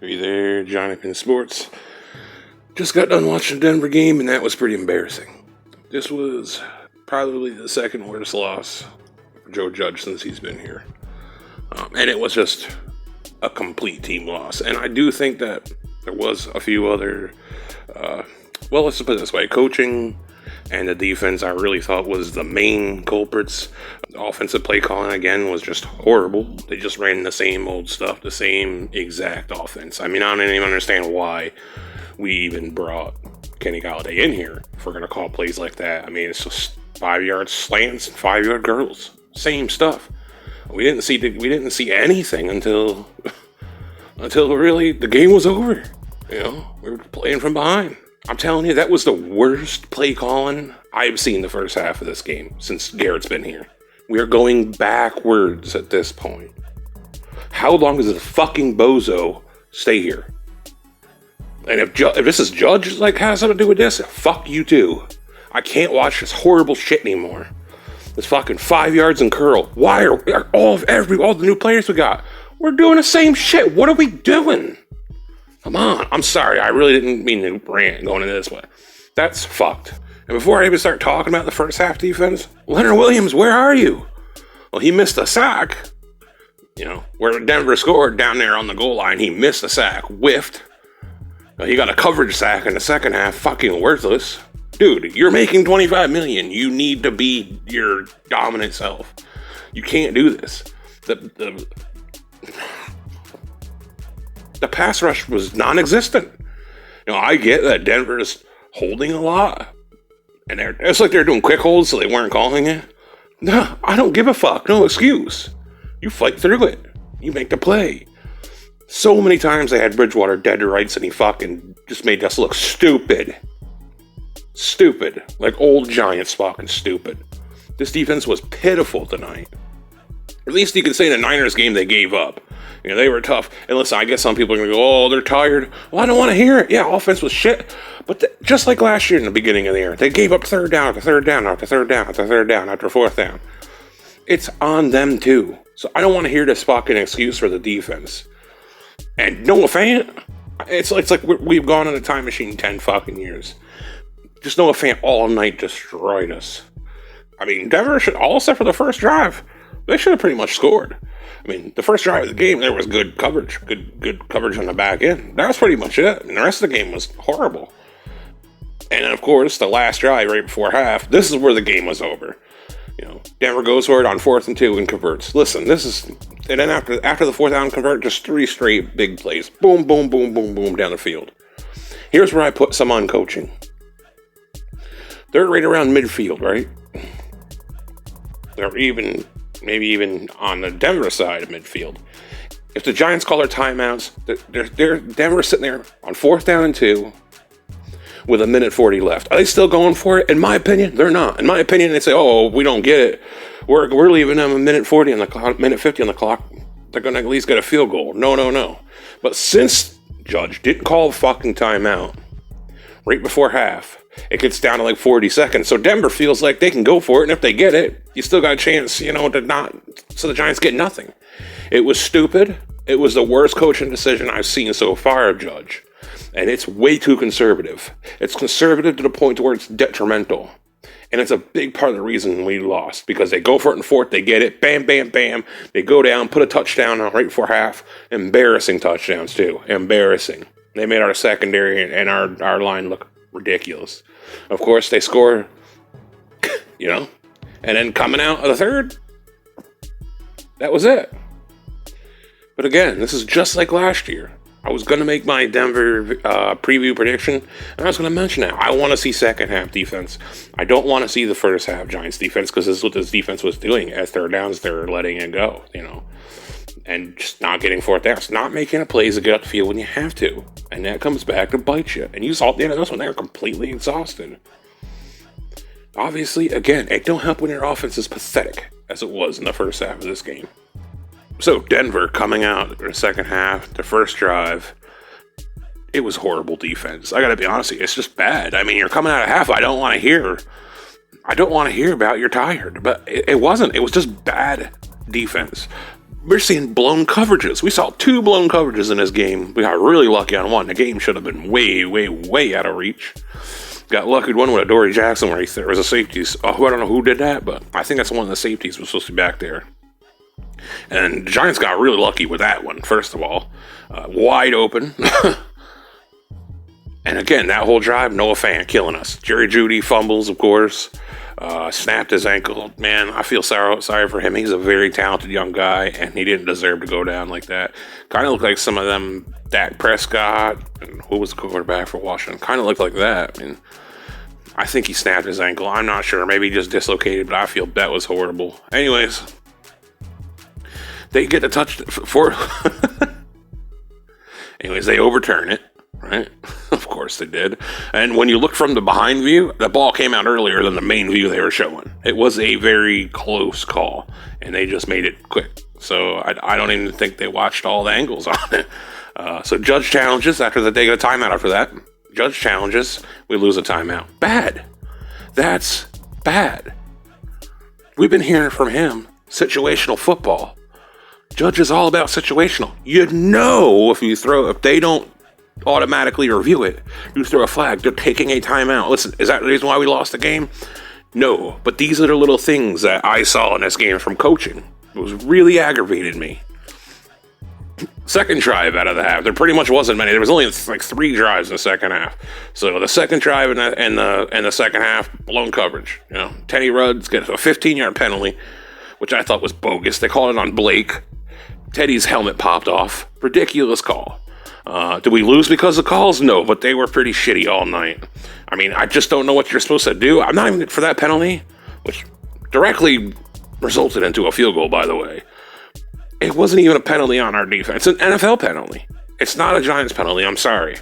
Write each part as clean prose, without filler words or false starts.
Hey there, Jonathan Sports. Just got done watching the Denver game, and that was pretty embarrassing. This was probably the second worst loss for Joe Judge since he's been here. And it was just a complete team loss. And I do think that there was a few other, let's put it this way, coaching and the defense I really thought was the main culprits. The offensive play calling, again, was just horrible. They just ran the same old stuff, the same exact offense. I mean, I don't even understand why we even brought Kenny Galladay in here if we're going to call plays like that. I mean, it's just 5-yard slants and 5-yard girls. Same stuff. We didn't see anything until really the game was over. You know, we were playing from behind. I'm telling you, that was the worst play calling I've seen the first half of this game since Garrett's been here. We are going backwards at this point. How long does the fucking bozo stay here? And if this is Judge has something to do with this, fuck you too. I can't watch this horrible shit anymore. This fucking 5 yards and curl. Why are all the new players we got? We're doing the same shit. What are we doing? Come on. I'm sorry. I really didn't mean to rant going into this way. That's fucked. And before I even start talking about the first half defense, Leonard Williams, where are you? Well, he missed a sack. You know, where Denver scored down there on the goal line, he missed a sack, whiffed. He got a coverage sack in the second half, fucking worthless. Dude, you're making $25 million. You need to be your dominant self. You can't do this. The pass rush was non-existent. You know, I get that Denver is holding a lot, and it's like they're doing quick holds, so they weren't calling it. No, I don't give a fuck. No excuse. You fight through it. You make the play. So many times they had Bridgewater dead to rights, and he fucking just made us look stupid. Stupid. Like old Giants fucking stupid. This defense was pitiful tonight. At least you can say in the Niners game they gave up. You know, they were tough. And listen, I guess some people are going to go, oh, they're tired. Well, I don't want to hear it. Yeah, offense was shit. But just like last year in the beginning of the year, they gave up third down after third down after third down after third down after fourth down. It's on them too. So I don't want to hear this fucking excuse for the defense. And Noah Fant, it's like we've gone on a time machine 10 fucking years. Just Noah Fant all night destroyed us. I mean, Denver should, all except for the first drive, they should have pretty much scored. I mean, the first drive of the game, there was good coverage, good coverage on the back end. That was pretty much it. And the rest of the game was horrible. And then, of course, the last drive right before half, this is where the game was over. You know, Denver goes for it on 4th and 2 and converts. Listen, and then after the 4th down convert, just 3 straight big plays. Boom, boom, boom, boom, boom down the field. Here's where I put some on coaching. They're right around midfield, right? They're maybe even on the Denver side of midfield. If the Giants call their timeouts, Denver's sitting there on 4th down and 2 with 1:40 left. Are they still going for it? In my opinion, they're not. In my opinion, they say, oh, we don't get it. We're leaving them 1:40 on the clock, 1:50 on the clock. They're going to at least get a field goal. No. But since Judge didn't call a fucking timeout right before half, it gets down to like 40 seconds. So Denver feels like they can go for it, and if they get it, you still got a chance, to not. So the Giants get nothing. It was stupid. It was the worst coaching decision I've seen so far of Judge. And it's way too conservative. It's conservative to the point where it's detrimental. And it's a big part of the reason we lost. Because they go for it in 4th, they get it, bam, bam, bam. They go down, put a touchdown on right before half. Embarrassing touchdowns, too. Embarrassing. They made our secondary and our line look ridiculous. Of course, they score, and then coming out of the third, that was it. But again, this is just like last year. I was going to make my Denver preview prediction, and I was going to mention that. I want to see second half defense. I don't want to see the first half Giants defense, because this is what this defense was doing. As third downs, they're letting it go, and just not getting 4th downs, not making a plays to get up the field when you have to. And that comes back to bite you. And you saw at the end of this one, they were completely exhausted. Obviously, again, it don't help when your offense is pathetic, as it was in the first half of this game. So Denver coming out in the second half, the first drive, it was horrible defense. I gotta be honest with you, it's just bad. I mean, you're coming out of half. I don't want to hear about you're tired, but it wasn't. It was just bad defense. we're seeing blown coverages. We saw 2 blown coverages in this game. We got really lucky on one. The game should have been way, way, way out of reach. Got lucky one with a Dory Jackson where there was a safety. I don't know who did that, but I think that's one of the safeties was supposed to be back there. And the Giants got really lucky with that one, first of all. Wide open. And again, that whole drive, Noah Fant killing us. Jerry Jeudy fumbles, of course. Snapped his ankle. Man, I feel sorry for him. He's a very talented young guy, and he didn't deserve to go down like that. Kind of looked like some of them, Dak Prescott, and who was the quarterback for Washington? Kind of looked like that. I mean, I think he snapped his ankle. I'm not sure. Maybe he just dislocated, but I feel that was horrible. Anyways, they get the touch for... Anyways, they overturn it. Right? Of course they did. And when you look from the behind view, the ball came out earlier than the main view they were showing. It was a very close call, and they just made it quick. So I don't even think they watched all the angles on it. So Judge challenges after they get a timeout after that. Judge challenges, we lose a timeout. Bad. That's bad. We've been hearing from him situational football. Judge is all about situational. You know if they don't automatically review it, you throw a flag, they're taking a timeout. Listen, is that the reason why we lost the game? No, but these are the little things that I saw in this game from coaching. It was really aggravated me. Second drive out of the half, there pretty much wasn't many. There was only like 3 drives in the second half. So the second drive in the second half, blown coverage. You know, Teddy Rudds gets a 15-yard penalty, which I thought was bogus. They called it on Blake. Teddy's helmet popped off. Ridiculous call. Did we lose because of calls? No, but they were pretty shitty all night. I mean, I just don't know what you're supposed to do. I'm not even for that penalty, which directly resulted into a field goal, by the way. It wasn't even a penalty on our defense. It's an NFL penalty. It's not a Giants penalty. I'm sorry.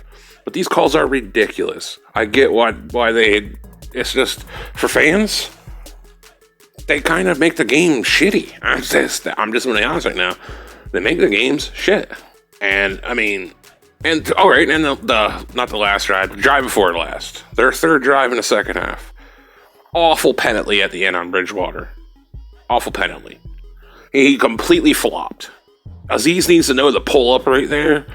But these calls are ridiculous. I get why it's just, for fans, they kind of make the game shitty. I'm just going to be honest right now. They make the games shit. And, I mean... And all right, and the not the last drive, the drive before last, their third drive in the second half, awful penalty at the end on Bridgewater, awful penalty. He completely flopped. Aziz needs to know the pull up right there,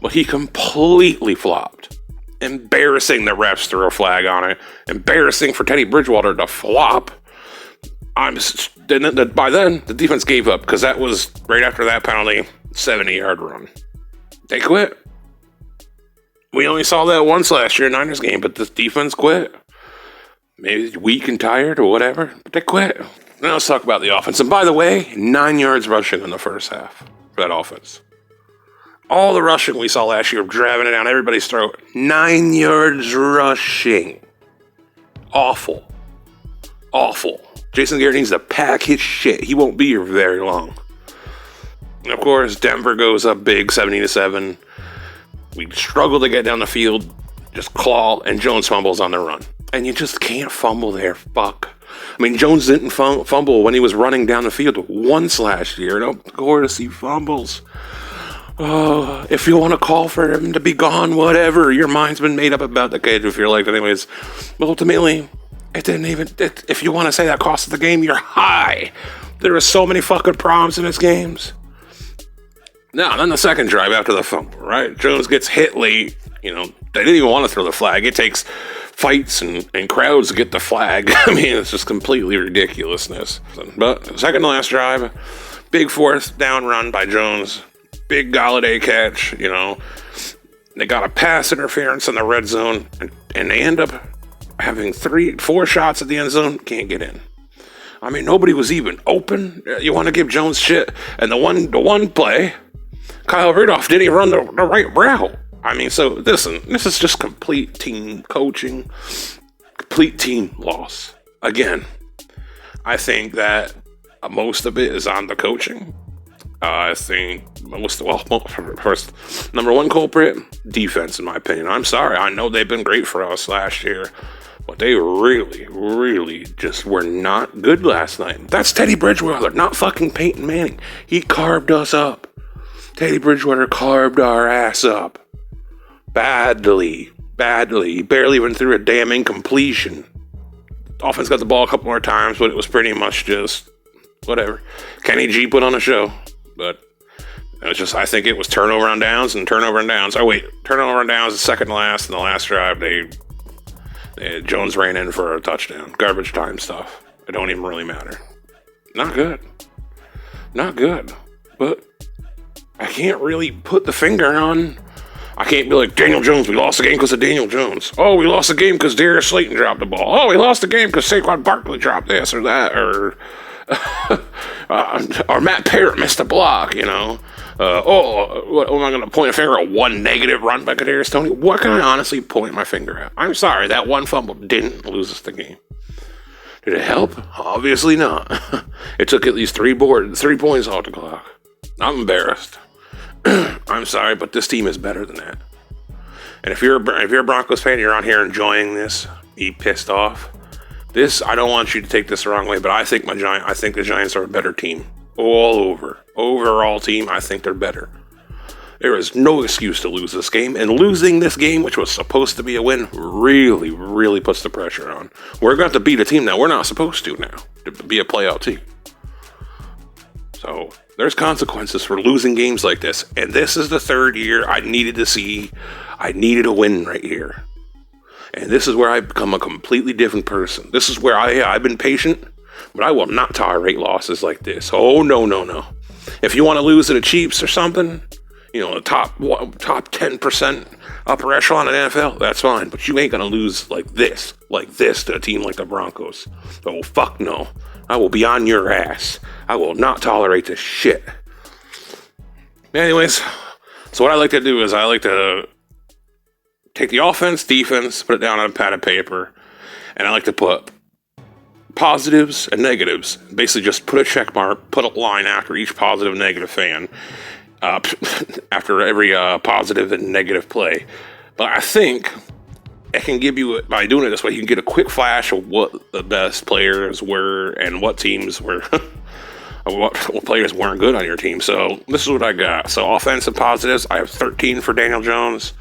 but he completely flopped. Embarrassing the refs threw a flag on it. Embarrassing for Teddy Bridgewater to flop. By then the defense gave up because that was right after that penalty, 70-yard run. They quit. We only saw that once last year in Niners game, but the defense quit. Maybe weak and tired or whatever, but they quit. Now let's talk about the offense. And by the way, 9 yards rushing in the first half for that offense. All the rushing we saw last year, driving it down everybody's throat. 9 yards rushing. Awful. Awful. Jason Garrett needs to pack his shit. He won't be here very long. And of course, Denver goes up big, 70-7. We struggle to get down the field, just claw, and Jones fumbles on the run. And you just can't fumble there, fuck. I mean, Jones didn't fumble when he was running down the field once last year. Of course, he fumbles. Oh, if you want to call for him to be gone, whatever. Your mind's been made up about the kid, if you're like, anyways. But ultimately, if you want to say that cost of the game, you're high. There are so many fucking problems in this games. Now, then the second drive after the fumble, right? Jones gets hit late. You know, they didn't even want to throw the flag. It takes fights and crowds to get the flag. I mean, it's just completely ridiculousness. But second to last drive, big fourth down run by Jones. Big Galladay catch, you know. They got a pass interference in the red zone, and they end up having 4 shots at the end zone, can't get in. I mean, nobody was even open. You want to give Jones shit. And the one play, Kyle Rudolph didn't even run the right route. I mean, so listen, this is just complete team coaching, complete team loss. Again, I think that most of it is on the coaching. I think first, number one culprit, defense, in my opinion. I'm sorry, I know they've been great for us last year, but they really, really just were not good last night. That's Teddy Bridgewater, not fucking Peyton Manning. He carved us up. Teddy Bridgewater carved our ass up. Badly. He barely went through a damn incompletion. Offense got the ball a couple more times, but it was pretty much just whatever. Kenny G put on a show. but it was just, I think it was turnover on downs and turnover on downs. Oh, wait, turnover on downs, the second to last, and the last drive, Jones ran in for a touchdown. Garbage time stuff. It don't even really matter. Not good. Not good. But I can't really put the finger on. I can't be like, Daniel Jones, we lost the game because of Daniel Jones. Oh, we lost the game because Darius Slayton dropped the ball. Oh, we lost the game because Saquon Barkley dropped this or that. Or Matt Parrott missed a block, you know. What am I going to point a finger at? One negative run by Kadarius Toney? What can I honestly point my finger at? I'm sorry, that one fumble didn't lose us the game. Did it help? Obviously not. It took at least 3 points off the clock. I'm embarrassed. I'm sorry, but this team is better than that. And if you're a Broncos fan, you're on here enjoying this, be pissed off. This, I don't want you to take this the wrong way, but I think the Giants are a better team. All over. Overall team, I think they're better. There is no excuse to lose this game, and losing this game, which was supposed to be a win, really, really puts the pressure on. We're going to beat a team that we're not supposed to now, to be a playoff team. So there's consequences for losing games like this, and this is the third year I needed a win right here. And this is where I become a completely different person. This is where I've been patient, but I will not tolerate losses like this. Oh, no. If you want to lose to the Chiefs or something, you know, the top 10% upper echelon in the NFL, that's fine. But you ain't going to lose like this to a team like the Broncos. Oh, fuck no. I will be on your ass. I will not tolerate this shit. Anyways, so what I like to do is I like to take the offense, defense, put it down on a pad of paper, and I like to put positives and negatives. Basically just put a check mark, put a line after each positive and negative fan, after every positive and negative play. But I think it can give you, by doing it this way, you can get a quick flash of what the best players were and what teams were, what players weren't good on your team. So this is what I got. So offensive positives, I have 13 for Daniel Jones,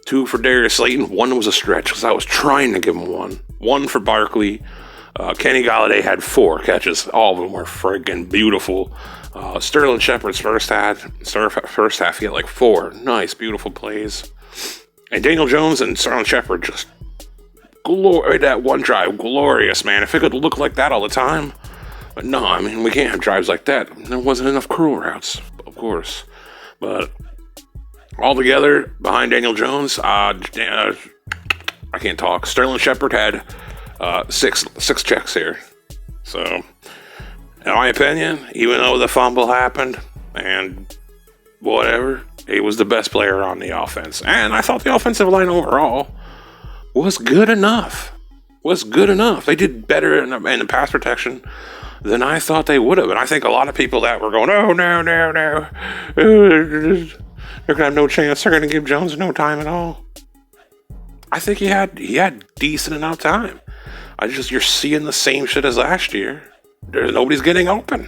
2 for Darius Slayton. 1 was a stretch because I was trying to give him 1. 1 for Barkley. Kenny Golladay had 4 catches. All of them were friggin' beautiful. Sterling Shepard's first half, he had like 4 nice, beautiful plays. And Daniel Jones and Sterling Shepard just that one drive, glorious, man. If it could look like that all the time. But no, I mean, we can't have drives like that. There wasn't enough curl routes, of course. But altogether, behind Daniel Jones, I can't talk. Sterling Shepard had 6 checks here. So, in my opinion, even though the fumble happened and whatever, he was the best player on the offense. And I thought the offensive line overall was good enough. They did better in the pass protection than I thought they would have. And I think a lot of people that were going, oh, no. They're going to have no chance. They're going to give Jones no time at all. I think he had decent enough time. You're seeing the same shit as last year. Nobody's getting open.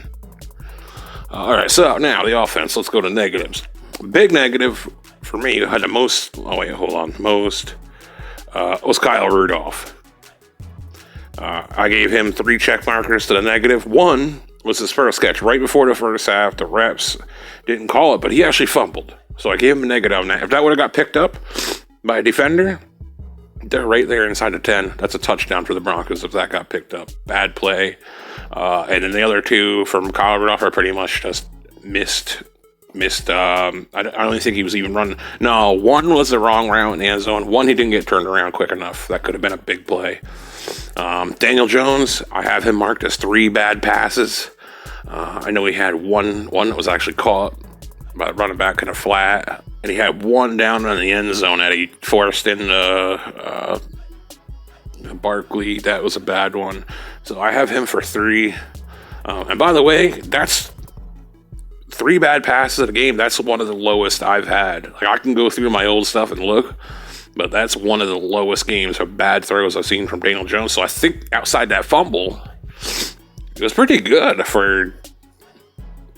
All right, so now the offense. Let's go to negatives. Big negative for me had the most. Oh wait, hold on. Most was Kyle Rudolph. I gave him 3 check markers to the negative. 1 was his first catch right before the first half. The refs didn't call it, but he actually fumbled. So I gave him a negative on that. If that would have got picked up by a defender, they're right there inside the 10. That's a touchdown for the Broncos if that got picked up. Bad play. And then the other 2 from Kyle Rudolph are pretty much just missed. I don't even think he was even running. No, 1 was the wrong route in the end zone. 1, he didn't get turned around quick enough. That could have been a big play. Daniel Jones, I have him marked as 3 bad passes. I know he had one that was actually caught by running back in a flat. And he had 1 down in the end zone that he forced in Barkley. That was a bad one. So I have him for 3. And by the way, that's 3 bad passes in a game. That's one of the lowest I've had. Like, I can go through my old stuff and look, but that's one of the lowest games of bad throws I've seen from Daniel Jones. So I think outside that fumble, it was pretty good for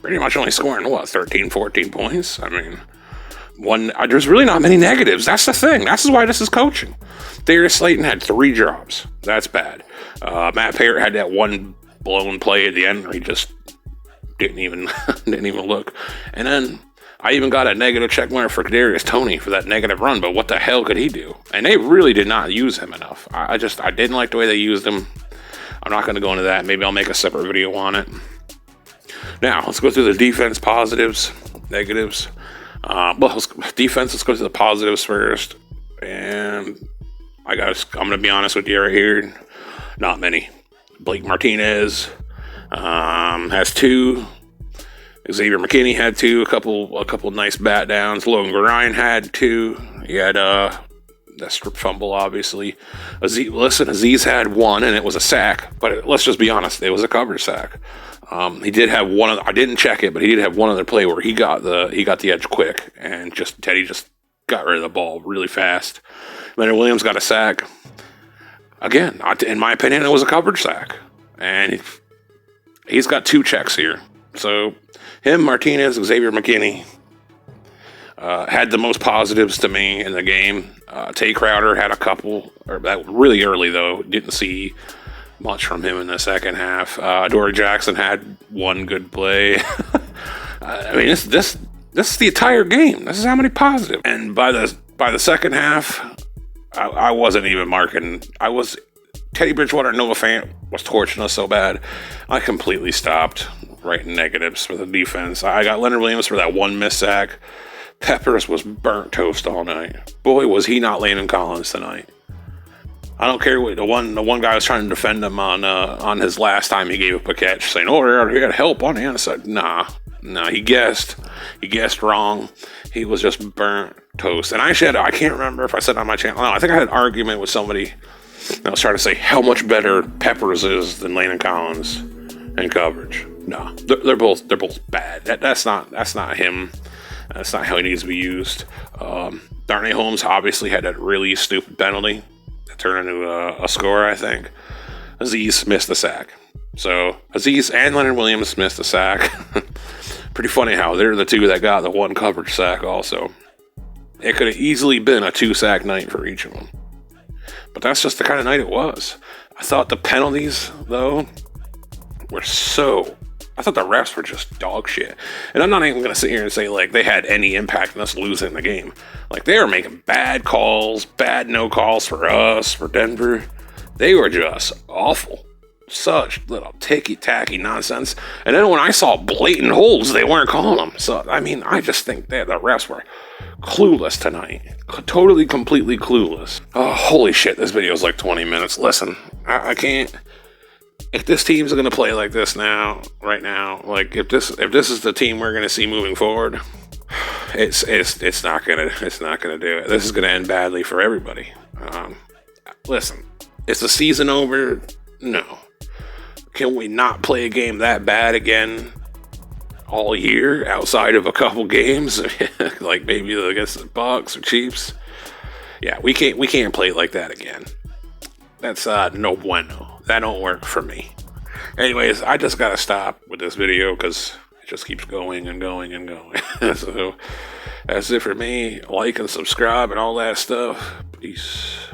pretty much only scoring, 13, 14 points? I mean, there's really not many negatives. That's the thing. That's why this is coaching. Darius Slayton had 3 drops. That's bad. Matt Parrott had that 1 blown play at the end where he just didn't even look. And then I even got a negative check mark for Kadarius Toney for that negative run, but what the hell could he do? And they really did not use him enough. I didn't like the way they used him. I'm not going to go into that. Maybe I'll make a separate video on it. Now, let's go through the defense positives, negatives. Let's go to the positives first. And I'm going to be honest with you right here. Not many. Blake Martinez has 2. Xavier McKinney had 2. A couple nice bat downs. Logan Ryan had 2. He had that strip fumble, obviously. Aziz had 1, and it was a sack. But let's just be honest, it was a coverage sack. He did have one. I didn't check it, but he did have one other play where he got the edge quick, and Teddy just got rid of the ball really fast. Leonard Williams got a sack. Again, in my opinion, it was a coverage sack, and he's got 2 checks here. So him, Martinez, Xavier McKinney had the most positives to me in the game. Tay Crowder had a couple, that really early though. Didn't see much from him in the second half. Dory Jackson had 1 good play. I mean, this is the entire game. This is how many positive. And by the second half, I wasn't even marking. Teddy Bridgewater, Noah Fant was torching us so bad, I completely stopped writing negatives for the defense. I got Leonard Williams for that 1 missed sack. Peppers was burnt toast all night. Boy, was he not Landon Collins tonight. I don't care what the one guy was trying to defend him on his last time he gave up a catch, saying, "Oh, he had help on the inside." Nah, he guessed wrong. He was just burnt toast. And I can't remember if I said on my channel. No, I think I had an argument with somebody. I was trying to say how much better Peppers is than Landon Collins in coverage. No, they're both bad. That's not him. That's not how he needs to be used. Darnay Holmes obviously had that really stupid penalty that turned into a score, I think. Aziz missed the sack. So Aziz and Leonard Williams missed the sack. Pretty funny how they're the 2 that got the 1 coverage sack also. It could have easily been a 2-sack night for each of them. But that's just the kind of night it was. I thought the penalties, though, were I thought the refs were just dog shit. And I'm not even going to sit here and say, like, they had any impact on us losing the game. Like, they were making bad calls, bad no calls for us, for Denver. They were just awful. Such little ticky-tacky nonsense. And then when I saw blatant holds, they weren't calling them. So, I mean, I just think that the refs were clueless tonight. Totally, completely clueless. Oh, holy shit, this video is like 20 minutes. Listen, I can't... If this team's going to play like this right now, like if this is the team we're going to see moving forward, it's not going to do it. This is going to end badly for everybody. Listen, is the season over? No. Can we not play a game that bad again all year outside of a couple games, like maybe against the Bucs or Chiefs? Yeah, we can't play like that again. That's no bueno. That don't work for me. Anyways, I just gotta stop with this video because it just keeps going and going and going. So that's it for me. Like and subscribe and all that stuff. Peace.